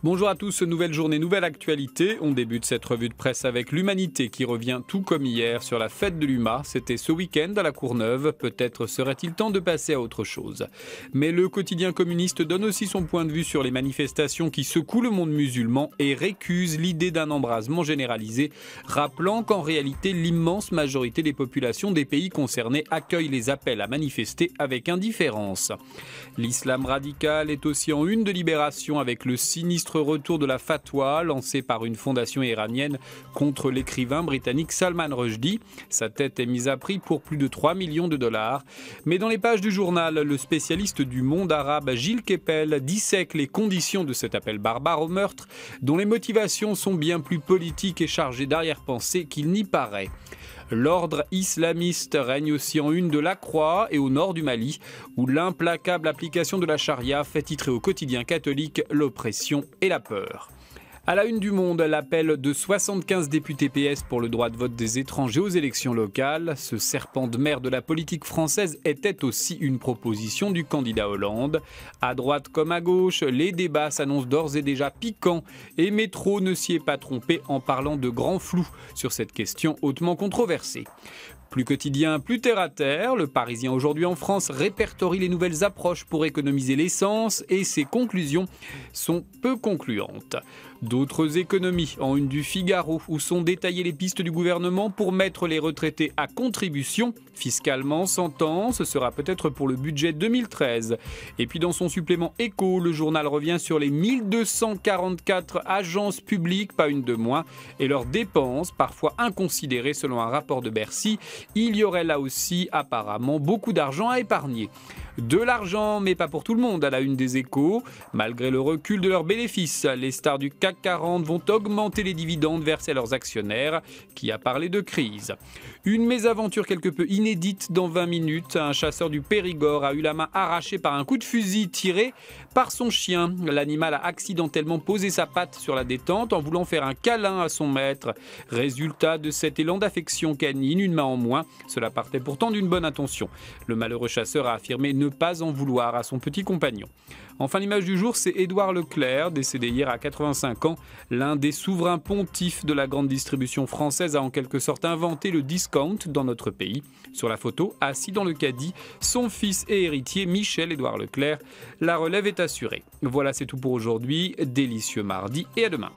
Bonjour à tous, nouvelle journée, nouvelle actualité. On débute cette revue de presse avec l'Humanité qui revient tout comme hier sur la fête de l'UMA. C'était ce week-end à la Courneuve. Peut-être serait-il temps de passer à autre chose. Mais le quotidien communiste donne aussi son point de vue sur les manifestations qui secouent le monde musulman et récuse l'idée d'un embrasement généralisé, rappelant qu'en réalité l'immense majorité des populations des pays concernés accueillent les appels à manifester avec indifférence. L'islam radical est aussi en une de Libération avec le sinistre retour de la fatwa lancée par une fondation iranienne contre l'écrivain britannique Salman Rushdie. Sa tête est mise à prix pour plus de 3 millions de dollars. Mais dans les pages du journal, le spécialiste du monde arabe Gilles Kepel dissèque les conditions de cet appel barbare au meurtre, dont les motivations sont bien plus politiques et chargées d'arrière-pensée qu'il n'y paraît. L'ordre islamiste règne aussi en une de La Croix et au nord du Mali, où l'implacable application de la charia fait titrer au quotidien catholique l'oppression et la peur. À la une du Monde, l'appel de 75 députés PS pour le droit de vote des étrangers aux élections locales. Ce serpent de mer de la politique française était aussi une proposition du candidat Hollande. À droite comme à gauche, les débats s'annoncent d'ores et déjà piquants et Métro ne s'y est pas trompé en parlant de grand flou sur cette question hautement controversée. Plus quotidien, plus terre à terre, le Parisien aujourd'hui en France répertorie les nouvelles approches pour économiser l'essence et ses conclusions sont peu concluantes. D'autres économies en une du Figaro où sont détaillées les pistes du gouvernement pour mettre les retraités à contribution. Fiscalement, s'entend, ce sera peut-être pour le budget 2013. Et puis dans son supplément Écho, le journal revient sur les 1244 agences publiques, pas une de moins, et leurs dépenses, parfois inconsidérées selon un rapport de Bercy. Il y aurait là aussi apparemment beaucoup d'argent à épargner. De l'argent, mais pas pour tout le monde, à la une des Échos. Malgré le recul de leurs bénéfices, les stars du CAC 40 vont augmenter les dividendes versés à leurs actionnaires, qui a parlé de crise. Une mésaventure quelque peu inédite dans 20 minutes. Un chasseur du Périgord a eu la main arrachée par un coup de fusil tiré par son chien. L'animal a accidentellement posé sa patte sur la détente en voulant faire un câlin à son maître. Résultat de cet élan d'affection canine, une main en moins. Cela partait pourtant d'une bonne intention. Le malheureux chasseur a affirmé ne pas en vouloir à son petit compagnon. Enfin, l'image du jour, c'est Édouard Leclerc, décédé hier à 85 ans. L'un des souverains pontifs de la grande distribution française a en quelque sorte inventé le discount dans notre pays. Sur la photo, assis dans le caddie, son fils et héritier Michel-Édouard Leclerc. La relève est assurée. Voilà, c'est tout pour aujourd'hui. Délicieux mardi et à demain.